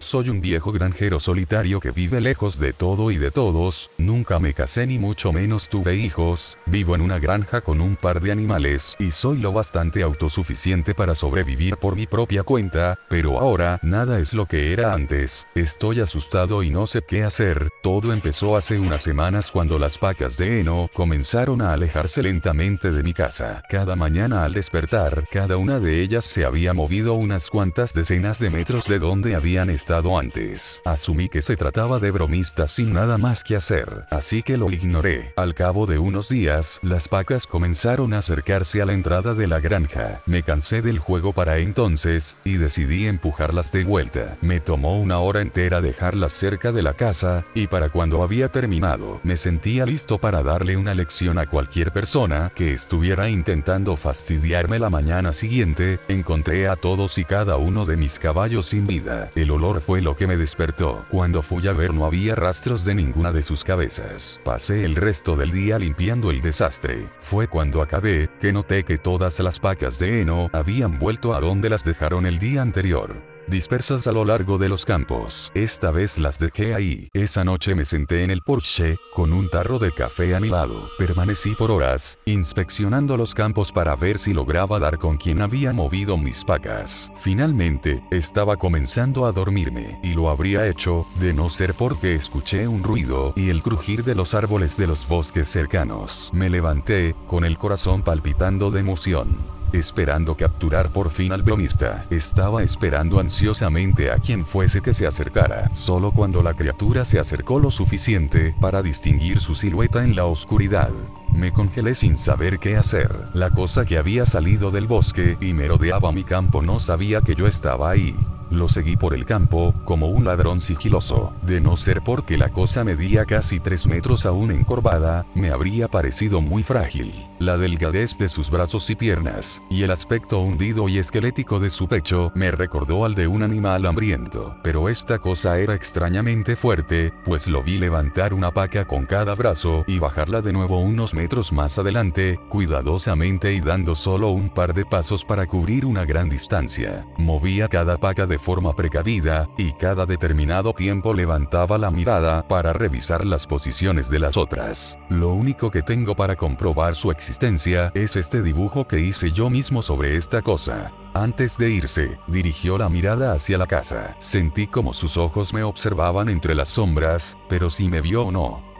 Soy un viejo granjero solitario que vive lejos de todo y de todos, nunca me casé ni mucho menos tuve hijos, vivo en una granja con un par de animales y soy lo bastante autosuficiente para sobrevivir por mi propia cuenta, pero ahora, nada es lo que era antes, estoy asustado y no sé qué hacer. Todo empezó hace unas semanas cuando las vacas de heno comenzaron a alejarse lentamente de mi casa. Cada mañana al despertar, cada una de ellas se había movido unas cuantas decenas de metros de donde habían estado antes. Asumí que se trataba de bromistas sin nada más que hacer, así que lo ignoré. Al cabo de unos días, las vacas comenzaron a acercarse a la entrada de la granja. Me cansé del juego para entonces, y decidí empujarlas de vuelta. Me tomó una hora entera dejarlas cerca de la casa, y para cuando había terminado, me sentía listo para darle una lección a cualquier persona que estuviera intentando fastidiarme la mañana siguiente. Encontré a todos y cada uno de mis caballos sin vida. El olor fue lo que me despertó. Cuando fui a ver no había rastros de ninguna de sus cabezas. Pasé el resto del día limpiando el desastre. Fue cuando acabé, que noté que todas las vacas de heno habían vuelto a donde las dejaron el día anterior, dispersas a lo largo de los campos. Esta vez las dejé ahí. Esa noche me senté en el porche, con un tarro de café a mi lado. Permanecí por horas, inspeccionando los campos para ver si lograba dar con quien había movido mis vacas. Finalmente, estaba comenzando a dormirme, y lo habría hecho, de no ser porque escuché un ruido y el crujir de los árboles de los bosques cercanos. Me levanté, con el corazón palpitando de emoción, esperando capturar por fin al bromista. Estaba esperando ansiosamente a quien fuese que se acercara. Solo cuando la criatura se acercó lo suficiente para distinguir su silueta en la oscuridad, me congelé sin saber qué hacer. La cosa que había salido del bosque y merodeaba mi campo no sabía que yo estaba ahí. Lo seguí por el campo, como un ladrón sigiloso. De no ser porque la cosa medía casi 3 metros aún encorvada, me habría parecido muy frágil. La delgadez de sus brazos y piernas, y el aspecto hundido y esquelético de su pecho, me recordó al de un animal hambriento. Pero esta cosa era extrañamente fuerte, pues lo vi levantar una paca con cada brazo y bajarla de nuevo unos metros más adelante, cuidadosamente y dando solo un par de pasos para cubrir una gran distancia. Movía cada paca de forma precavida, y cada determinado tiempo levantaba la mirada para revisar las posiciones de las otras. Lo único que tengo para comprobar su existencia es este dibujo que hice yo mismo sobre esta cosa. Antes de irse, dirigió la mirada hacia la casa. Sentí como sus ojos me observaban entre las sombras, pero si me vio o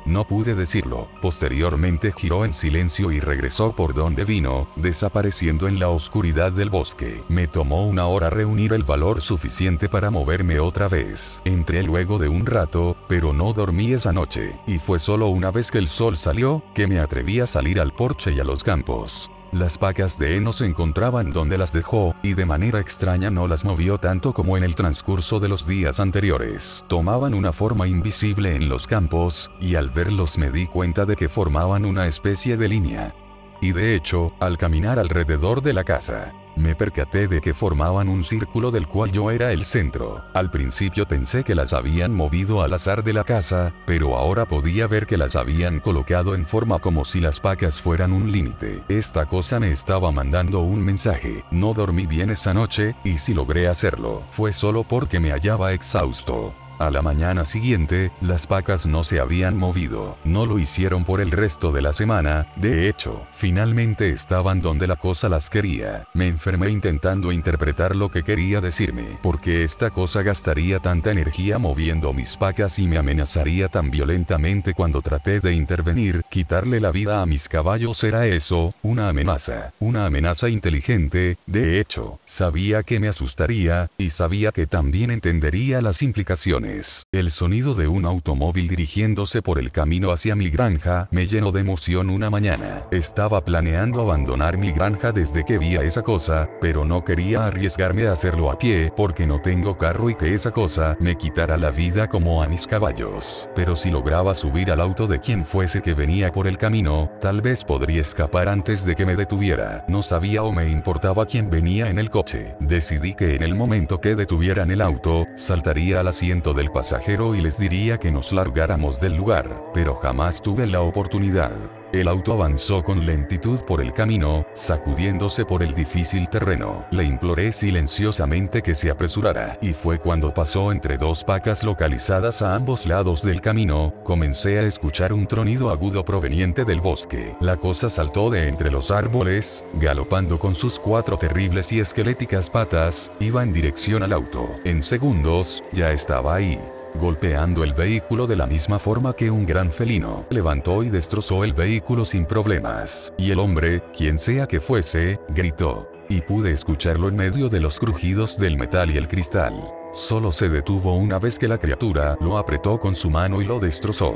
no pude decirlo. Posteriormente giró en silencio y regresó por donde vino, desapareciendo en la oscuridad del bosque. Me tomó una hora reunir el valor suficiente para moverme otra vez. Entré luego de un rato, pero no dormí esa noche, y fue solo una vez que el sol salió, que me atreví a salir al porche y a los campos. Las vacas de heno se encontraban donde las dejó, y de manera extraña no las movió tanto como en el transcurso de los días anteriores. Tomaban una forma invisible en los campos, y al verlos me di cuenta de que formaban una especie de línea. Y de hecho, al caminar alrededor de la casa, me percaté de que formaban un círculo del cual yo era el centro. Al principio pensé que las habían movido al azar de la casa, pero ahora podía ver que las habían colocado en forma como si las vacas fueran un límite. Esta cosa me estaba mandando un mensaje. No dormí bien esa noche, y si logré hacerlo, fue solo porque me hallaba exhausto. A la mañana siguiente, las vacas no se habían movido. No lo hicieron por el resto de la semana. De hecho, finalmente estaban donde la cosa las quería. Me enfermé intentando interpretar lo que quería decirme. Porque esta cosa gastaría tanta energía moviendo mis vacas y me amenazaría tan violentamente cuando traté de intervenir. Quitarle la vida a mis caballos era eso, una amenaza. Una amenaza inteligente. De hecho, sabía que me asustaría, y sabía que también entendería las implicaciones. El sonido de un automóvil dirigiéndose por el camino hacia mi granja me llenó de emoción una mañana. Estaba planeando abandonar mi granja desde que vi a esa cosa, pero no quería arriesgarme a hacerlo a pie porque no tengo carro y que esa cosa me quitara la vida como a mis caballos. Pero si lograba subir al auto de quien fuese que venía por el camino, tal vez podría escapar antes de que me detuviera. No sabía o me importaba quién venía en el coche. Decidí que en el momento que detuvieran el auto, saltaría al asiento del pasajero y les diría que nos largáramos del lugar, pero jamás tuve la oportunidad. El auto avanzó con lentitud por el camino, sacudiéndose por el difícil terreno. Le imploré silenciosamente que se apresurara, y fue cuando pasó entre dos pacas localizadas a ambos lados del camino, comencé a escuchar un tronido agudo proveniente del bosque. La cosa saltó de entre los árboles, galopando con sus 4 terribles y esqueléticas patas, iba en dirección al auto. En segundos, ya estaba ahí, golpeando el vehículo de la misma forma que un gran felino. Levantó y destrozó el vehículo sin problemas. Y el hombre, quien sea que fuese, gritó. Y pude escucharlo en medio de los crujidos del metal y el cristal. Solo se detuvo una vez que la criatura lo apretó con su mano y lo destrozó.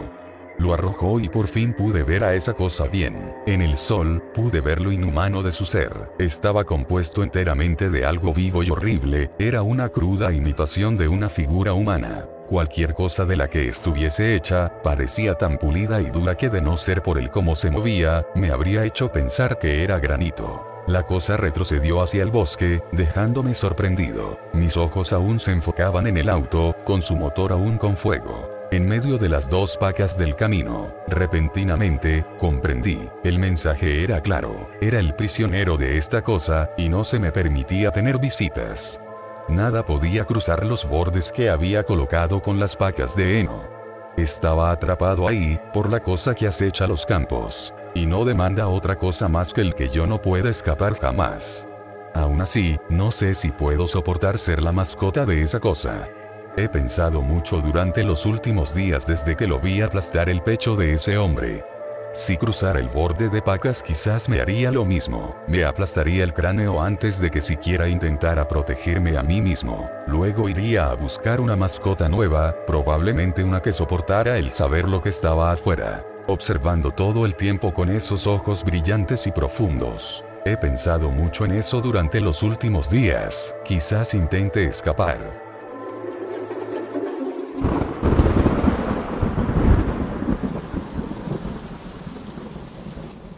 Lo arrojó y por fin pude ver a esa cosa bien. En el sol, pude ver lo inhumano de su ser. Estaba compuesto enteramente de algo vivo y horrible, era una cruda imitación de una figura humana. Cualquier cosa de la que estuviese hecha, parecía tan pulida y dura que de no ser por el cómo se movía, me habría hecho pensar que era granito. La cosa retrocedió hacia el bosque, dejándome sorprendido. Mis ojos aún se enfocaban en el auto, con su motor aún con fuego. En medio de las 2 pacas del camino, repentinamente, comprendí. El mensaje era claro. Era el prisionero de esta cosa, y no se me permitía tener visitas. Nada podía cruzar los bordes que había colocado con las pacas de heno. Estaba atrapado ahí, por la cosa que acecha los campos. Y no demanda otra cosa más que el que yo no pueda escapar jamás. Aún así, no sé si puedo soportar ser la mascota de esa cosa. He pensado mucho durante los últimos días desde que lo vi aplastar el pecho de ese hombre. Si cruzara el borde de pacas quizás me haría lo mismo, me aplastaría el cráneo antes de que siquiera intentara protegerme a mí mismo. Luego iría a buscar una mascota nueva, probablemente una que soportara el saber lo que estaba afuera, observando todo el tiempo con esos ojos brillantes y profundos. He pensado mucho en eso durante los últimos días, quizás intente escapar.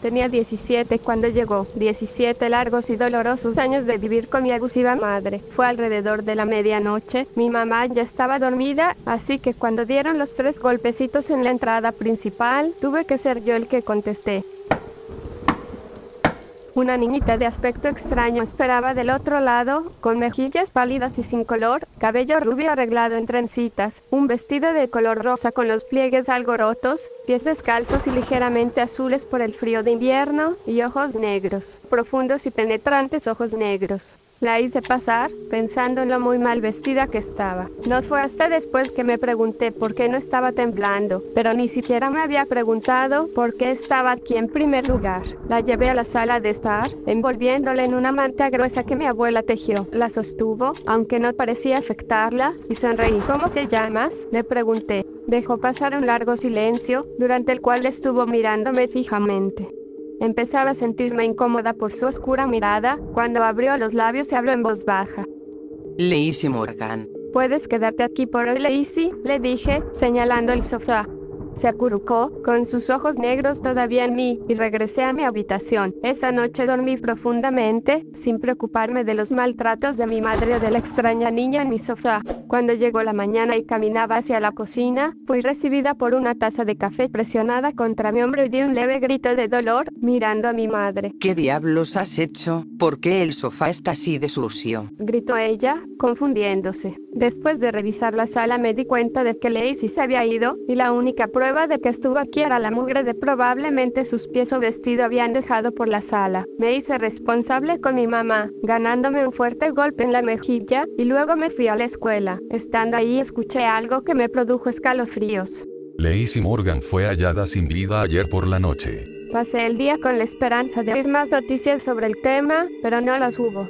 Tenía 17 cuando llegó, 17 largos y dolorosos años de vivir con mi abusiva madre. Fue alrededor de la medianoche, mi mamá ya estaba dormida, así que cuando dieron los 3 golpecitos en la entrada principal, tuve que ser yo el que contesté. Una niñita de aspecto extraño esperaba del otro lado, con mejillas pálidas y sin color, cabello rubio arreglado en trencitas, un vestido de color rosa con los pliegues algo rotos, pies descalzos y ligeramente azules por el frío de invierno, y ojos negros, profundos y penetrantes ojos negros. La hice pasar, pensando en lo muy mal vestida que estaba. No fue hasta después que me pregunté por qué no estaba temblando, pero ni siquiera me había preguntado por qué estaba aquí en primer lugar. La llevé a la sala de estar, envolviéndola en una manta gruesa que mi abuela tejió. La sostuvo, aunque no parecía afectarla, y sonreí. ¿Cómo te llamas?, le pregunté. Dejó pasar un largo silencio, durante el cual estuvo mirándome fijamente. Empezaba a sentirme incómoda por su oscura mirada, cuando abrió los labios y habló en voz baja. Lacey Morgan. «Puedes quedarte aquí por hoy, Lacey», le dije, señalando el sofá. Se acurrucó, con sus ojos negros todavía en mí, y regresé a mi habitación. Esa noche dormí profundamente, sin preocuparme de los maltratos de mi madre o de la extraña niña en mi sofá. Cuando llegó la mañana y caminaba hacia la cocina, fui recibida por una taza de café presionada contra mi hombro y di un leve grito de dolor, mirando a mi madre. ¿Qué diablos has hecho? ¿Por qué el sofá está así de sucio?, gritó ella, confundiéndose. Después de revisar la sala me di cuenta de que Lacey se había ido, y la única prueba de que estuvo aquí era la mugre de probablemente sus pies o vestido habían dejado por la sala. Me hice responsable con mi mamá, ganándome un fuerte golpe en la mejilla, y luego me fui a la escuela. Estando ahí escuché algo que me produjo escalofríos. Lacey Morgan fue hallada sin vida ayer por la noche. Pasé el día con la esperanza de oír más noticias sobre el tema, pero no las hubo.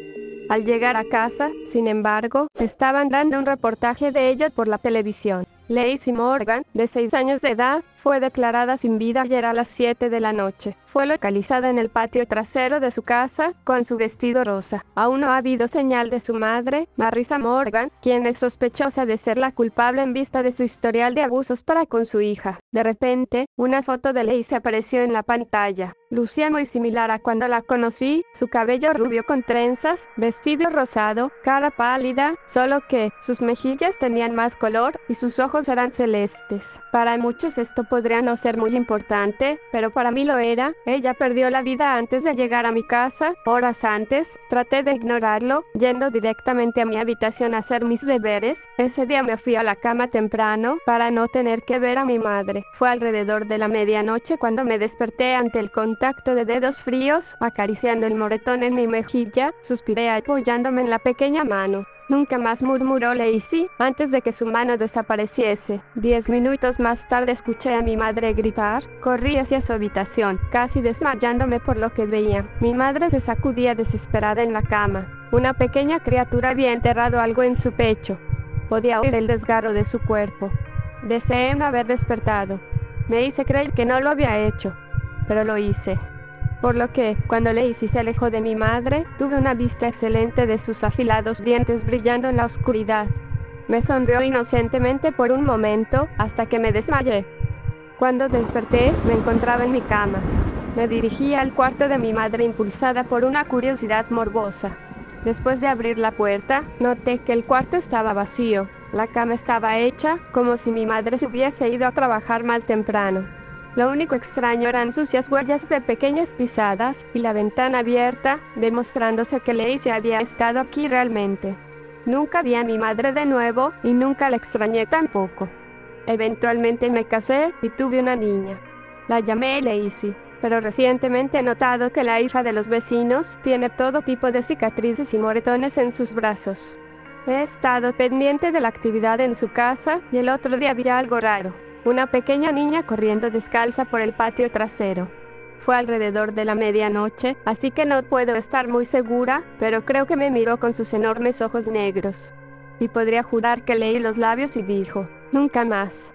Al llegar a casa, sin embargo, estaban dando un reportaje de ella por la televisión. Lacey Morgan, de 6 años de edad, fue declarada sin vida ayer a las 7 de la noche. Fue localizada en el patio trasero de su casa, con su vestido rosa. Aún no ha habido señal de su madre, Marissa Morgan, quien es sospechosa de ser la culpable en vista de su historial de abusos para con su hija. De repente, una foto de Lacey apareció en la pantalla. Lucía muy similar a cuando la conocí, su cabello rubio con trenzas, vestido rosado, cara pálida, solo que sus mejillas tenían más color y sus ojos eran celestes. Para muchos esto podría no ser muy importante, pero para mí lo era. Ella perdió la vida antes de llegar a mi casa, horas antes. Traté de ignorarlo, yendo directamente a mi habitación a hacer mis deberes. Ese día me fui a la cama temprano, para no tener que ver a mi madre. Fue alrededor de la medianoche cuando me desperté ante el contacto de dedos fríos, acariciando el moretón en mi mejilla. Suspiré apoyándome en la pequeña mano. Nunca más, murmuró Lacey, antes de que su mano desapareciese. 10 minutos más tarde escuché a mi madre gritar. Corrí hacia su habitación, casi desmayándome por lo que veía. Mi madre se sacudía desesperada en la cama. Una pequeña criatura había enterrado algo en su pecho. Podía oír el desgarro de su cuerpo. Deseé no haber despertado. Me hice creer que no lo había hecho, pero lo hice. Por lo que, cuando Lacey se alejó de mi madre, tuve una vista excelente de sus afilados dientes brillando en la oscuridad. Me sonrió inocentemente por un momento, hasta que me desmayé. Cuando desperté, me encontraba en mi cama. Me dirigí al cuarto de mi madre impulsada por una curiosidad morbosa. Después de abrir la puerta, noté que el cuarto estaba vacío. La cama estaba hecha, como si mi madre se hubiese ido a trabajar más temprano. Lo único extraño eran sucias huellas de pequeñas pisadas, y la ventana abierta, demostrándose que Lacey había estado aquí realmente. Nunca vi a mi madre de nuevo, y nunca la extrañé tampoco. Eventualmente me casé, y tuve una niña. La llamé Lacey, pero recientemente he notado que la hija de los vecinos tiene todo tipo de cicatrices y moretones en sus brazos. He estado pendiente de la actividad en su casa, y el otro día vi algo raro. Una pequeña niña corriendo descalza por el patio trasero. Fue alrededor de la medianoche, así que no puedo estar muy segura, pero creo que me miró con sus enormes ojos negros. Y podría jurar que leí los labios y dijo, nunca más.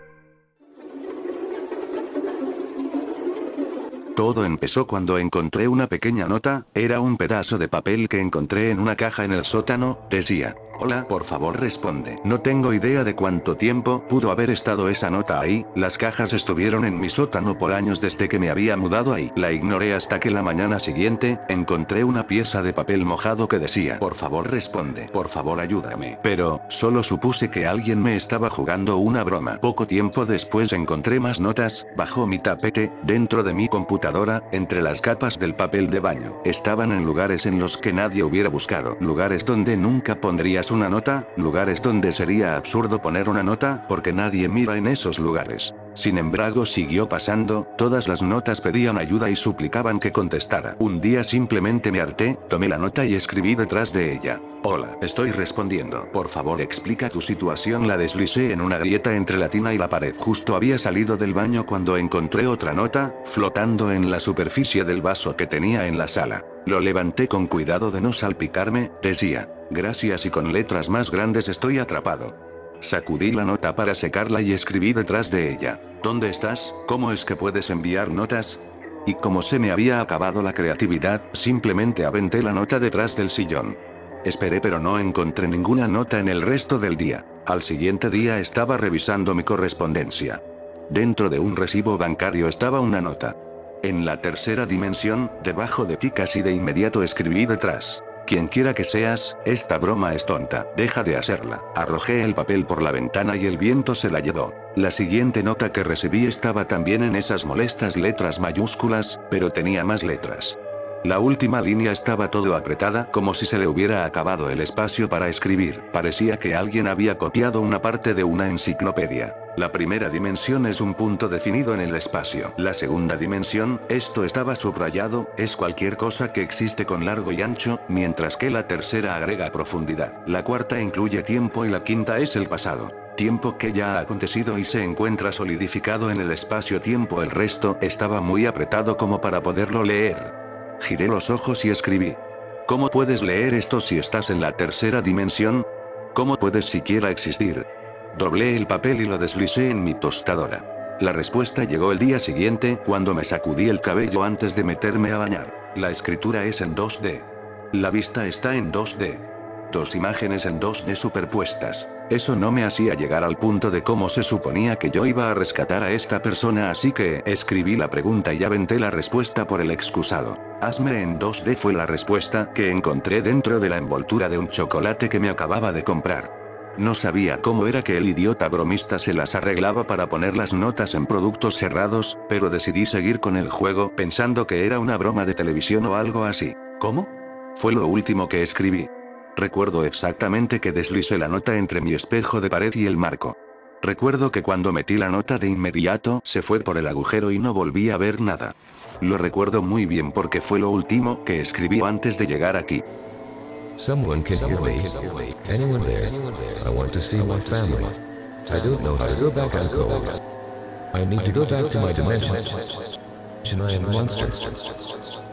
Todo empezó cuando encontré una pequeña nota. Era un pedazo de papel que encontré en una caja en el sótano. Decía, hola, por favor responde. No tengo idea de cuánto tiempo pudo haber estado esa nota ahí. Las cajas estuvieron en mi sótano por años desde que me había mudado ahí. La ignoré hasta que la mañana siguiente, encontré una pieza de papel mojado que decía, por favor responde, por favor ayúdame. Pero, solo supuse que alguien me estaba jugando una broma. Poco tiempo después encontré más notas, bajo mi tapete, dentro de mi computadora, entre las capas del papel de baño. Estaban en lugares en los que nadie hubiera buscado. Lugares donde nunca pondrías una nota, lugares donde sería absurdo poner una nota, porque nadie mira en esos lugares. Sin embargo, siguió pasando, todas las notas pedían ayuda y suplicaban que contestara. Un día simplemente me harté, tomé la nota y escribí detrás de ella. Hola, estoy respondiendo. Por favor explica tu situación. La deslicé en una grieta entre la tina y la pared. Justo había salido del baño cuando encontré otra nota, flotando en la superficie del vaso que tenía en la sala. Lo levanté con cuidado de no salpicarme. Decía, gracias, y con letras más grandes, estoy atrapado. Sacudí la nota para secarla y escribí detrás de ella. ¿Dónde estás? ¿Cómo es que puedes enviar notas? Y como se me había acabado la creatividad, simplemente aventé la nota detrás del sillón. Esperé, pero no encontré ninguna nota en el resto del día. Al siguiente día estaba revisando mi correspondencia. Dentro de un recibo bancario estaba una nota. En la tercera dimensión, debajo de ti. Casi de inmediato escribí detrás. Quien quiera que seas, esta broma es tonta, deja de hacerla. Arrojé el papel por la ventana y el viento se la llevó. La siguiente nota que recibí estaba también en esas molestas letras mayúsculas, pero tenía más letras. La última línea estaba todo apretada, como si se le hubiera acabado el espacio para escribir. Parecía que alguien había copiado una parte de una enciclopedia. La primera dimensión es un punto definido en el espacio. La segunda dimensión, esto estaba subrayado, es cualquier cosa que existe con largo y ancho, mientras que la tercera agrega profundidad. La cuarta incluye tiempo y la quinta es el pasado. Tiempo que ya ha acontecido y se encuentra solidificado en el espacio-tiempo. El resto estaba muy apretado como para poderlo leer. Giré los ojos y escribí. ¿Cómo puedes leer esto si estás en la tercera dimensión? ¿Cómo puedes siquiera existir? Doblé el papel y lo deslicé en mi tostadora. La respuesta llegó el día siguiente, cuando me sacudí el cabello antes de meterme a bañar. La escritura es en 2D. La vista está en 2D. Dos imágenes en 2D superpuestas. Eso no me hacía llegar al punto de cómo se suponía que yo iba a rescatar a esta persona, así que escribí la pregunta y aventé la respuesta por el excusado. Hazme en 2D fue la respuesta que encontré dentro de la envoltura de un chocolate que me acababa de comprar. No sabía cómo era que el idiota bromista se las arreglaba para poner las notas en productos cerrados, pero decidí seguir con el juego pensando que era una broma de televisión o algo así. ¿Cómo? Fue lo último que escribí. Recuerdo exactamente que deslicé la nota entre mi espejo de pared y el marco. Recuerdo que cuando metí la nota de inmediato se fue por el agujero y no volví a ver nada. Lo recuerdo muy bien porque fue lo último que escribí antes de llegar aquí. Someone can hear me. Anyone there? I want to see my family. I don't know how to go back on cold. I need to go back to my dimension. I am a monster.